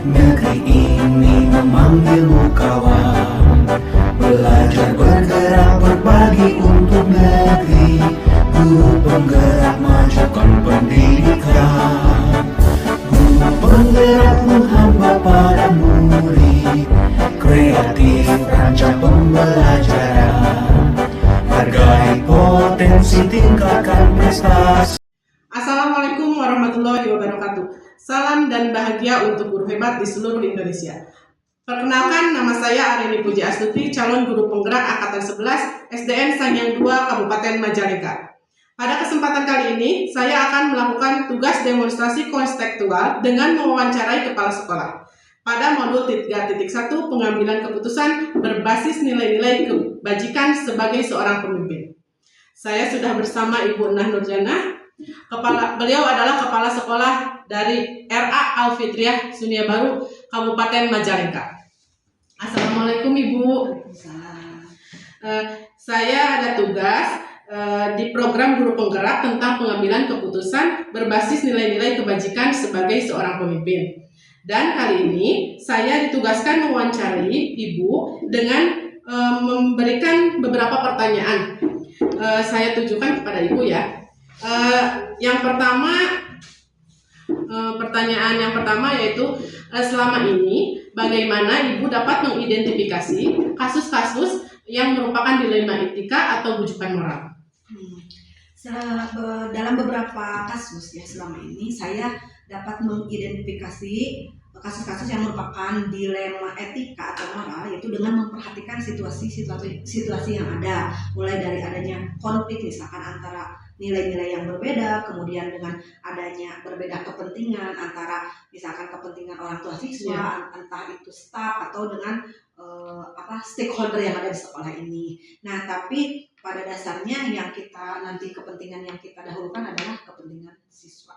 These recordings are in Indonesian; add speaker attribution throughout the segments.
Speaker 1: Negeri ini memanggilmu kawan, belajar bergerak berbagi untuk negeri. Guru penggerak majukan pendidikan, guru penggerak menghamba pada murid, kreatif rancang pembelajaran, hargai potensi tingkatkan prestasi.
Speaker 2: Assalamualaikum warahmatullahi wabarakatuh. Salam dan bahagia untuk guru hebat di seluruh Indonesia. Perkenalkan, nama saya Arini Puji Astuti, calon guru penggerak Angkatan 11 SDN Sanyang 2 Kabupaten Majalengka. Pada kesempatan kali ini, saya akan melakukan tugas demonstrasi konstekstual dengan mewawancarai kepala sekolah pada modul 3.1 pengambilan keputusan berbasis nilai-nilai kebajikan sebagai seorang pemimpin. Saya sudah bersama Ibu Nah Nurjana. Beliau adalah kepala sekolah dari RA Alfitriah Sunia Baru, Kabupaten Majalengka. Assalamualaikum Ibu. Saya ada tugas di program guru penggerak tentang pengambilan keputusan berbasis nilai-nilai kebajikan sebagai seorang pemimpin. Dan kali ini saya ditugaskan mewawancarai Ibu dengan memberikan beberapa pertanyaan. Saya tujukan kepada Ibu ya. Yang pertama, pertanyaan yang pertama yaitu selama ini bagaimana Ibu dapat mengidentifikasi kasus-kasus yang merupakan dilema etika atau bujukan moral?
Speaker 3: Dalam beberapa kasus ya selama ini saya dapat mengidentifikasi kasus-kasus yang merupakan dilema etika atau moral, yaitu dengan memperhatikan situasi yang ada, mulai dari adanya konflik misalkan antara nilai-nilai yang berbeda, kemudian dengan adanya berbeda kepentingan antara misalkan kepentingan orang tua siswa, entah itu staf atau dengan stakeholder yang ada di sekolah ini. Nah, tapi pada dasarnya yang kita nanti kepentingan yang kita dahulukan adalah kepentingan siswa.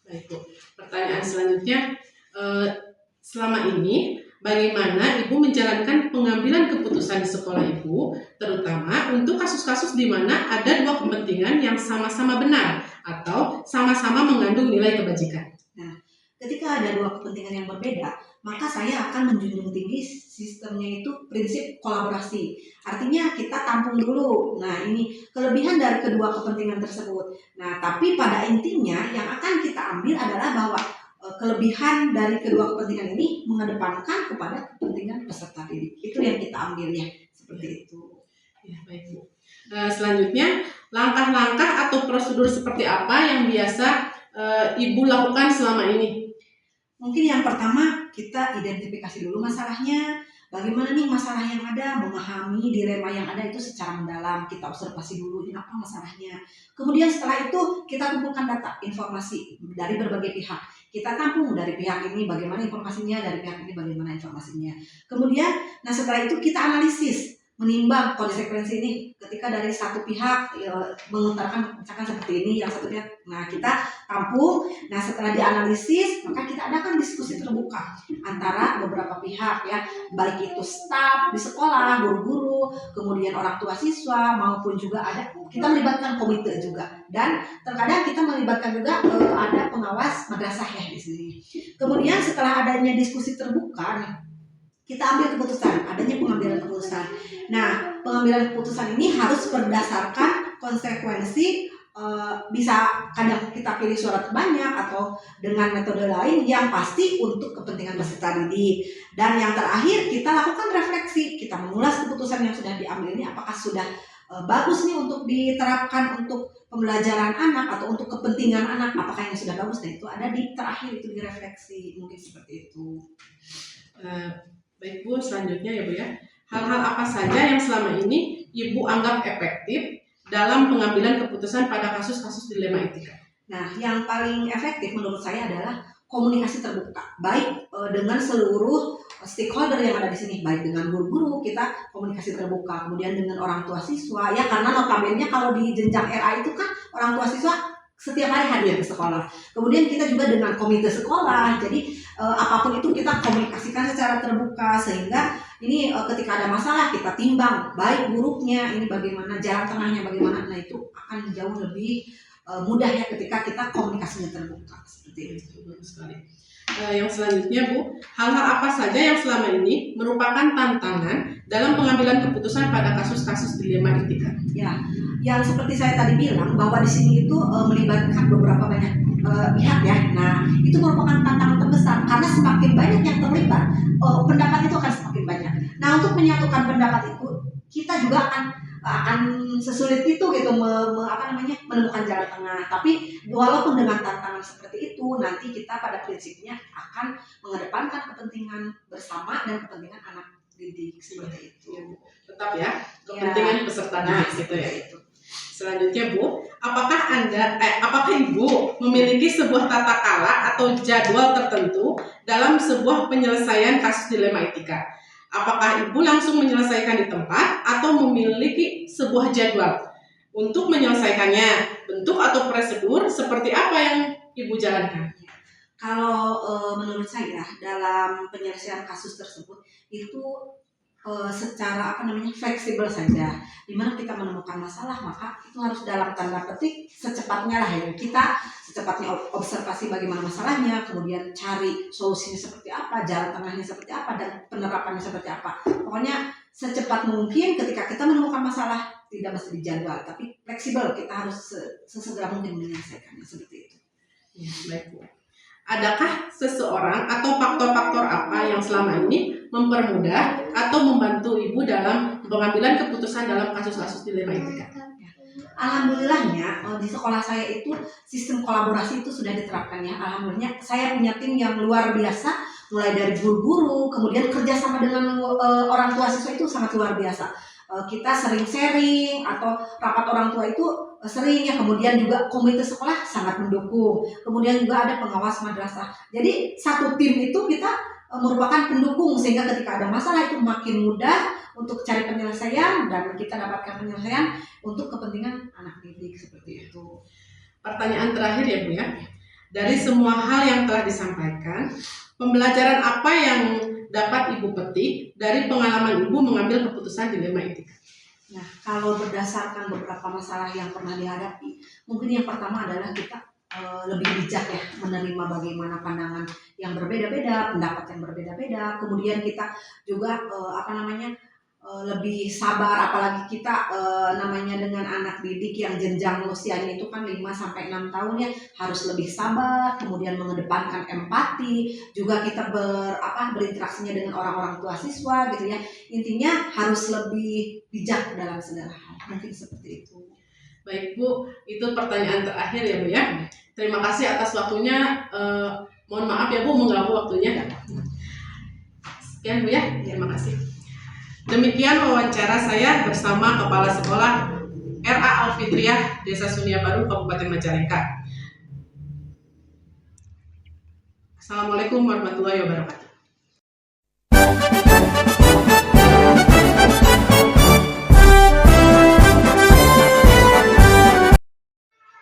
Speaker 2: Baik Bu. Pertanyaan selanjutnya, selama ini bagaimana Ibu menjalankan pengambilan keputusan di sekolah Ibu, terutama untuk kasus-kasus di mana ada dua kepentingan yang sama-sama benar atau sama-sama mengandung nilai kebajikan?
Speaker 3: Nah, ketika ada dua kepentingan yang berbeda, maka saya akan menjunjung tinggi sistemnya itu prinsip kolaborasi. Artinya kita tampung dulu. Nah, ini kelebihan dari kedua kepentingan tersebut. Nah, tapi pada intinya yang akan kita ambil adalah bahwa kelebihan dari kedua kepentingan ini mengedepankan kepada kepentingan peserta didik. Itu yang kita ambil ya, seperti itu.
Speaker 2: Ya, baik Bu. Selanjutnya, langkah-langkah atau prosedur seperti apa yang biasa Ibu lakukan selama ini?
Speaker 3: Mungkin yang pertama kita identifikasi dulu masalahnya. Bagaimana nih masalah yang ada, memahami dilema yang ada itu secara mendalam, kita observasi dulu ini apa masalahnya. Kemudian setelah itu kita kumpulkan data, informasi dari berbagai pihak. Kita tampung dari pihak ini bagaimana informasinya, dari pihak ini bagaimana informasinya. Kemudian, nah setelah itu kita analisis, menimbang konsekuensi ini ketika dari satu pihak mengutarakan misalkan seperti ini, yang satu pihak, nah kita tampung. Nah setelah dianalisis maka kita adakan diskusi terbuka antara beberapa pihak ya, baik itu staf di sekolah, guru-guru, kemudian orang tua siswa, maupun juga ada kita melibatkan komite juga, dan terkadang kita melibatkan juga ada pengawas madrasah ya di sini. Kemudian setelah adanya diskusi terbuka nih, kita ambil keputusan, adanya pengambilan keputusan. Nah, pengambilan keputusan ini harus berdasarkan konsekuensi, bisa kadang kita pilih suara terbanyak atau dengan metode lain yang pasti untuk kepentingan peserta didik. Dan yang terakhir kita lakukan refleksi, kita mengulas keputusan yang sudah diambil ini apakah sudah bagus nih untuk diterapkan untuk pembelajaran anak atau untuk kepentingan anak, apakah yang sudah bagus. Nah itu ada di terakhir itu direfleksi, mungkin seperti itu.
Speaker 2: Baik Bu, selanjutnya ya Bu ya. Hal-hal apa saja yang selama ini Ibu anggap efektif dalam pengambilan keputusan pada kasus-kasus dilema etika?
Speaker 3: Nah, yang paling efektif menurut saya adalah komunikasi terbuka, baik dengan seluruh stakeholder yang ada di sini, baik dengan guru-guru kita komunikasi terbuka, kemudian dengan orang tua siswa ya, karena notabene kalau di jenjang RA itu kan orang tua siswa setiap hari hadir ke sekolah. Kemudian kita juga dengan komite sekolah, jadi apapun itu kita komunikasikan secara terbuka sehingga ini ketika ada masalah kita timbang baik buruknya, ini bagaimana jalan tengahnya bagaimana. Nah itu akan jauh lebih mudah ya ketika kita komunikasinya terbuka seperti itu.
Speaker 2: Bagus sekali. Yang selanjutnya Bu, hal-hal apa saja yang selama ini merupakan tantangan dalam pengambilan keputusan pada kasus-kasus dilema etika?
Speaker 3: Ya, yang seperti saya tadi bilang bahwa di sini itu melibatkan beberapa banyak pihak ya. Nah, itu merupakan tantangan terbesar karena semakin banyak yang terlibat, pendapat itu akan semakin banyak. Nah, untuk menyatukan pendapat itu kita juga akan sesulit itu gitu menemukan jalan tengah. Tapi walaupun dengan tantangan seperti itu, nanti kita pada prinsipnya akan mengedepankan kepentingan bersama dan kepentingan anak didik seperti itu.
Speaker 2: Ya, tetap ya, kepentingan peserta didik gitu ya. Selanjutnya Bu, apakah Ibu memiliki sebuah tata cara atau jadwal tertentu dalam sebuah penyelesaian kasus dilema etika? Apakah Ibu langsung menyelesaikan di tempat atau memiliki sebuah jadwal untuk menyelesaikannya? Bentuk atau prosedur seperti apa yang Ibu jalankan?
Speaker 3: Kalau menurut saya dalam penyelesaian kasus tersebut itu secara fleksibel saja. Dimana kita menemukan masalah maka itu harus dalam tanda petik secepatnya lah ya. Kita secepatnya observasi bagaimana masalahnya, kemudian cari solusinya seperti apa, jalan tengahnya seperti apa, dan penerapannya seperti apa. Pokoknya secepat mungkin ketika kita menemukan masalah tidak mesti dijadwal, tapi fleksibel, kita harus sesegera mungkin menyelesaikannya seperti itu.
Speaker 2: Ya, baik Bu. Adakah seseorang atau faktor-faktor apa yang selama ini mempermudah atau membantu Ibu dalam pengambilan keputusan dalam kasus-kasus dilema etika?
Speaker 3: Alhamdulillahnya di sekolah saya itu sistem kolaborasi itu sudah diterapkan ya. Alhamdulillah saya punya tim yang luar biasa, mulai dari guru-guru, kemudian kerjasama dengan orang tua siswa itu sangat luar biasa. Kita sering sharing atau rapat orang tua itu sering ya, kemudian juga komite sekolah sangat mendukung, kemudian juga ada pengawas madrasah. Jadi satu tim itu kita merupakan pendukung sehingga ketika ada masalah itu makin mudah untuk cari penyelesaian dan kita dapatkan penyelesaian untuk kepentingan anak didik seperti itu.
Speaker 2: Pertanyaan terakhir ya Bu ya, dari semua hal yang telah disampaikan, pembelajaran apa yang dapat Ibu petik dari pengalaman Ibu mengambil keputusan dilema etika?
Speaker 3: Nah, kalau berdasarkan beberapa masalah yang pernah dihadapi, mungkin yang pertama adalah kita lebih bijak ya, menerima bagaimana pandangan yang berbeda-beda, pendapat yang berbeda-beda. Kemudian kita juga lebih sabar, apalagi kita dengan anak didik yang jenjang usianya itu kan 5-6 tahun ya, harus lebih sabar, kemudian mengedepankan empati, juga kita berinteraksinya dengan orang-orang tua siswa gitu ya. Intinya harus lebih bijak dalam segala hal. Mungkin seperti itu.
Speaker 2: Baik Bu, itu pertanyaan terakhir ya Bu ya. Terima kasih atas waktunya. Mohon maaf ya Bu mengganggu waktunya. Sekian Bu ya, terima kasih. Demikian wawancara saya bersama Kepala Sekolah RA Alfitriah Desa Sunia Baru Kabupaten Majalengka. Assalamualaikum warahmatullahi wabarakatuh.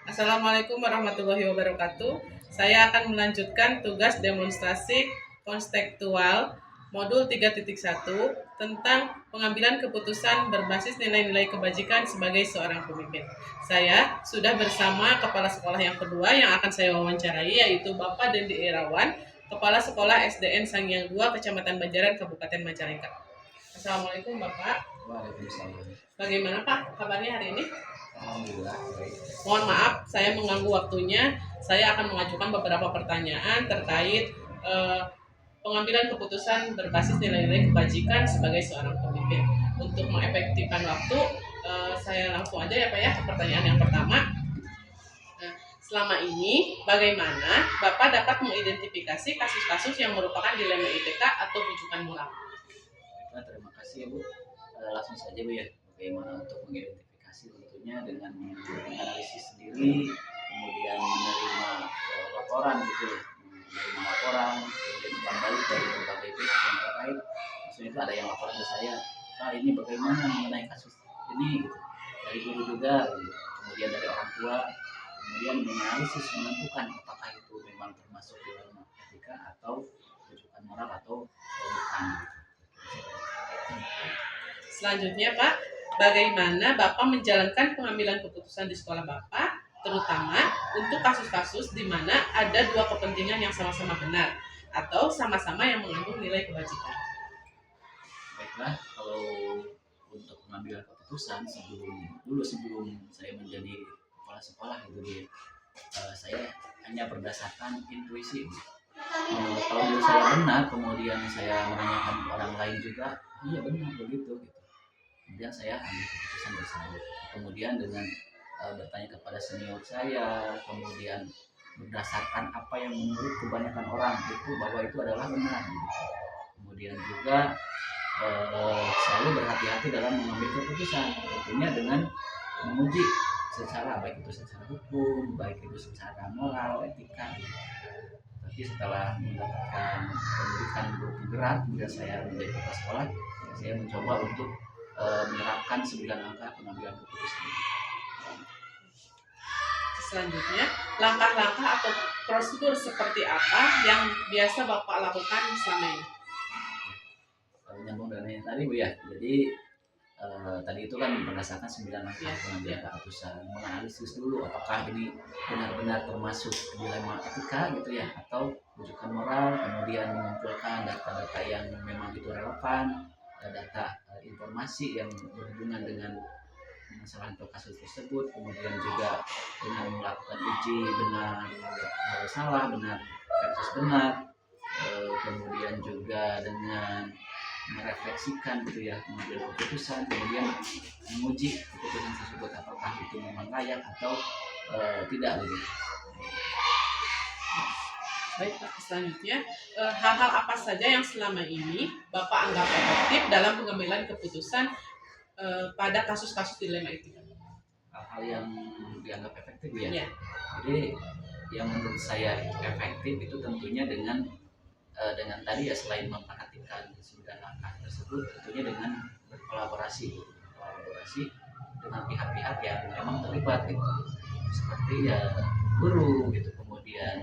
Speaker 2: Assalamualaikum warahmatullahi wabarakatuh. Saya akan melanjutkan tugas demonstrasi konstekstual modul 3.1 tentang pengambilan keputusan berbasis nilai-nilai kebajikan sebagai seorang pemimpin. Saya sudah bersama kepala sekolah yang kedua yang akan saya wawancarai, yaitu Bapak Dendi Irawan, Kepala Sekolah SDN Sangyang 2, Kecamatan Banjaran, Kabupaten Majalengka. Assalamualaikum Bapak.
Speaker 4: Waalaikumsalam.
Speaker 2: Bagaimana Pak kabarnya hari ini?
Speaker 4: Alhamdulillah baik.
Speaker 2: Mohon maaf saya mengganggu waktunya. Saya akan mengajukan beberapa pertanyaan terkait pengambilan keputusan berbasis nilai-nilai kebajikan sebagai seorang pemimpin. Untuk mengefektifkan waktu, saya langsung aja ya Pak ya ke pertanyaan yang pertama. Selama ini, bagaimana Bapak dapat mengidentifikasi kasus-kasus yang merupakan dilema etika atau rujukan moral?
Speaker 4: Terima kasih ya Bu. Langsung saja Bu ya, bagaimana untuk mengidentifikasi tentunya dengan menganalisis sendiri, kemudian menerima laporan gitu ya. Menerima laporan, kemudian umpan balik dari berbagai pihak yang terkait. Maksudnya itu ada yang laporan ke saya, Pak ini bagaimana mengenai kasus ini gitu. Dari guru juga, gitu. Kemudian dari orang tua, kemudian menganalisis menentukan apakah itu memang termasuk dalam etika atau rujukan moral atau bukan.
Speaker 2: Selanjutnya Pak, bagaimana Bapak menjalankan pengambilan keputusan di sekolah Bapak, terutama untuk kasus-kasus di mana ada dua kepentingan yang sama-sama benar. atau sama-sama yang mengandung nilai kebajikan?
Speaker 4: Baiklah, kalau untuk mengambil keputusan sebelum saya menjadi kepala sekolah gitu dia, saya hanya berdasarkan intuisi. Kalau menurut saya benar, kemudian saya menanyakan ke orang lain juga, iya benar begitu gitu. Kemudian saya ambil keputusan tersebut. Kemudian dengan bertanya kepada senior saya, kemudian berdasarkan apa yang menurut kebanyakan orang itu bahwa itu adalah benar gitu. Kemudian juga selalu berhati-hati dalam mengambil keputusan, tentunya dengan menguji secara baik itu secara hukum, baik itu secara moral, etika. Tapi setelah mendapatkan pendidikan guru penggerak, kemudian saya menjadi kepala sekolah, saya mencoba untuk menerapkan 9 angka pengambilan keputusan.
Speaker 2: Selanjutnya, langkah-langkah atau prosedur seperti apa yang biasa Bapak lakukan selama ini?
Speaker 4: Nyambung dengan yang tadi Bu ya, jadi tadi itu kan berdasarkan 9 langkah pengambilan keputusan, menganalisis dulu apakah ini benar-benar termasuk dilema etika gitu ya, atau rujukan moral, kemudian mengumpulkan data-data yang memang itu relevan, data informasi yang berhubungan dengan masalah atau kasus tersebut, kemudian juga dengan melakukan uji benar salah, benar versus benar, kemudian juga dengan merefleksikan gitu ya, mengambil keputusan, kemudian menguji keputusan tersebut apakah itu memang layak atau tidak begitu.
Speaker 2: Baik Pak, selanjutnya hal-hal apa saja yang selama ini Bapak anggap efektif dalam pengambilan keputusan pada kasus-kasus dilema etika?
Speaker 4: Hal-hal yang dianggap efektif ya.
Speaker 2: Ya.
Speaker 4: Jadi yang menurut saya itu efektif itu tentunya dengan tadi ya, selain memperhatikan 9 langkah tersebut, tentunya dengan berkolaborasi dengan pihak-pihak yang memang terlibat gitu, seperti ya guru gitu, kemudian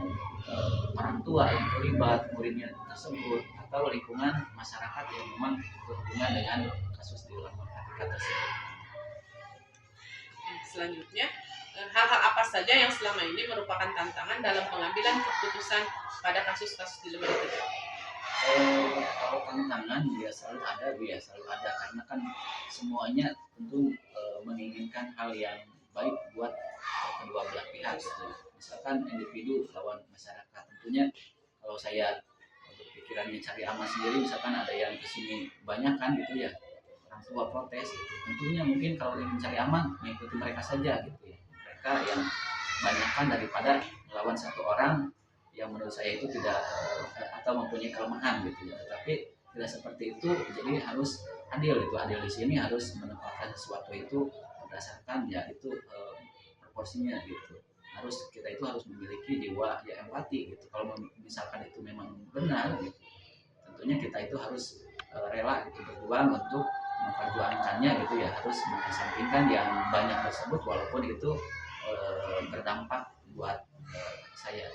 Speaker 4: orang tua yang terlibat, muridnya tersebut, atau lingkungan masyarakat yang memang berhubungan dengan kasus dilematika tersebut.
Speaker 2: Selanjutnya, hal-hal apa saja yang selama ini merupakan tantangan dalam pengambilan keputusan pada kasus-kasus dilema etika?
Speaker 4: Kalau tantangan ya selalu ada karena kan semuanya tentu menginginkan hal yang baik buat kedua belah pihak gitu. Misalkan individu lawan masyarakat, tentunya kalau saya berpikirannya cari aman sendiri, misalkan ada yang kesini banyak kan gitu ya, orang tua protes gitu, tentunya mungkin kalau ingin cari aman mengikuti mereka saja gitu ya, mereka yang banyakkan daripada melawan satu orang yang menurut saya itu tidak atau mempunyai kelemahan gitu ya. Tapi tidak seperti itu, jadi harus adil itu. Adil di sini harus menempatkan sesuatu itu berdasarkan ya itu proporsinya gitu. Kita itu harus memiliki jiwa ya empati gitu. Kalau misalkan itu memang benar gitu, tentunya kita itu harus rela gitu, berjuang untuk memperjuangkannya gitu ya, harus mengesampingkan yang banyak tersebut walaupun itu berdampak buat saya.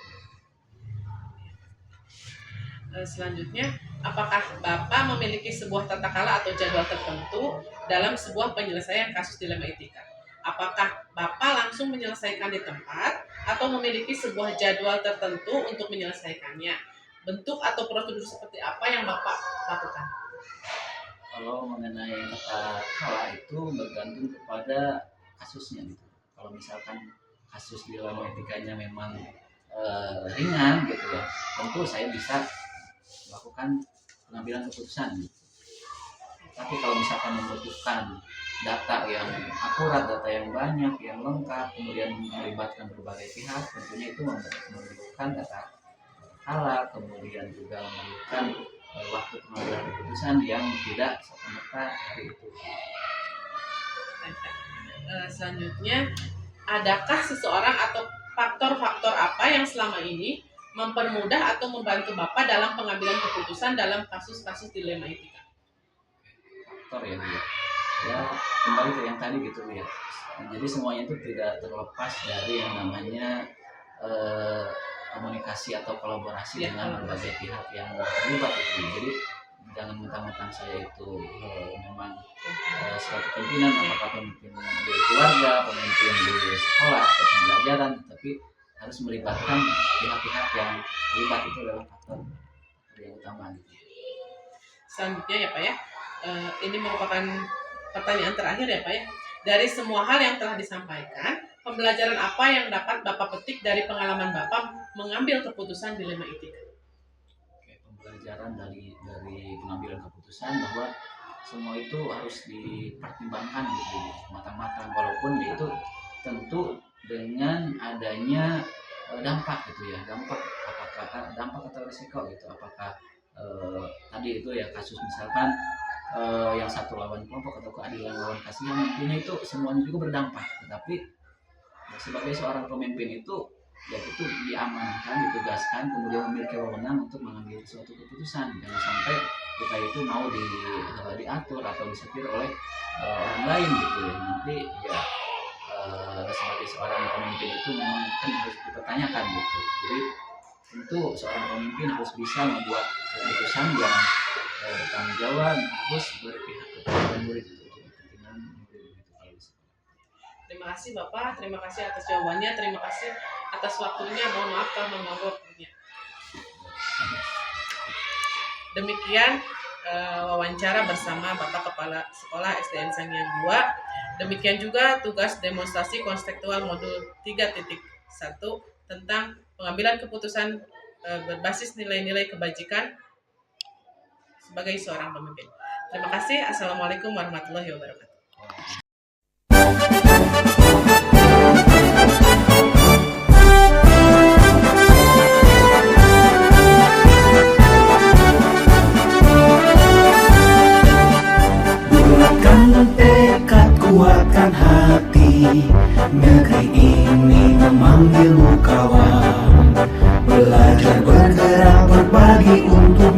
Speaker 2: Selanjutnya, apakah Bapak memiliki sebuah tata cara atau jadwal tertentu dalam sebuah penyelesaian kasus dilema etika? Apakah Bapak langsung menyelesaikan di tempat atau memiliki sebuah jadwal tertentu untuk menyelesaikannya? Bentuk atau prosedur seperti apa yang Bapak lakukan?
Speaker 4: Kalau mengenai tata cara itu bergantung kepada kasusnya gitu. Kalau misalkan kasus dilema etikanya memang ringan gitu ya, tentu saya bisa melakukan pengambilan keputusan gitu. Tapi kalau misalkan membutuhkan data yang akurat, data yang banyak, yang lengkap, kemudian melibatkan berbagai pihak, tentunya itu memerlukan data halal, kemudian juga memerlukan waktu pengambilan keputusan yang tidak serta-merta hari itu.
Speaker 2: Selanjutnya, adakah seseorang atau faktor-faktor apa yang selama ini mempermudah atau membantu Bapak dalam pengambilan keputusan dalam kasus-kasus dilema etika?
Speaker 4: Faktor ya, ya kembali ke yang tadi gitu ya. Jadi semuanya itu tidak terlepas dari yang namanya komunikasi atau kolaborasi
Speaker 2: Ya,
Speaker 4: dengan berbagai pihak yang terlibat itu. Jadi jangan mentang-mentang saya itu memang suatu pimpinan, apakah pemimpin di keluarga, pemimpin di sekolah atau pembelajaran, tapi harus melibatkan pihak-pihak yang terlibat, itu adalah faktor yang utama gitu.
Speaker 2: Selanjutnya ya Pak ya, ini merupakan pertanyaan terakhir ya Pak ya. Dari semua hal yang telah disampaikan, pembelajaran apa yang dapat Bapak petik dari pengalaman Bapak mengambil keputusan dilema etika?
Speaker 4: Oke, pembelajaran dari pengambilan keputusan bahwa semua itu harus dipertimbangkan gitu matang-matang, walaupun itu tentu dengan adanya dampak gitu ya, dampak apakah dampak atau risiko gitu, apakah tadi itu ya kasus misalkan yang satu lawan kelompok atau keadilan lawan kasihan, intinya itu semuanya juga berdampak. Tetapi sebagai seorang pemimpin itu ya itu diamankan, ditugaskan, kemudian memiliki wewenang untuk mengambil suatu keputusan. Jangan sampai kita itu mau diatur atau disetir oleh orang lain gitu ya. Nanti ya sebagai seorang pemimpin itu memang kan harus dipertanyakan gitu. Jadi tentu seorang pemimpin harus bisa membuat keputusan yang bertanggung jawab, harus berpihak kepada murid itu jadi kepentingan murid itu kalau di sekolah.
Speaker 2: Terima kasih Bapak, terima kasih atas jawabannya, terima kasih atas waktunya, mohon maaf kalau mengganggu waktunya. Demikian wawancara bersama Bapak Kepala Sekolah SDN Sangiang II. Demikian juga tugas demonstrasi konstekstual modul 3.1 tentang pengambilan keputusan berbasis nilai-nilai kebajikan sebagai seorang pemimpin. Terima kasih. Assalamualaikum warahmatullahi wabarakatuh.
Speaker 1: Bulatkan tekad, kuatkan hati, negeri ini memanggilmu kawan. Belajar bergerak berbagi untuk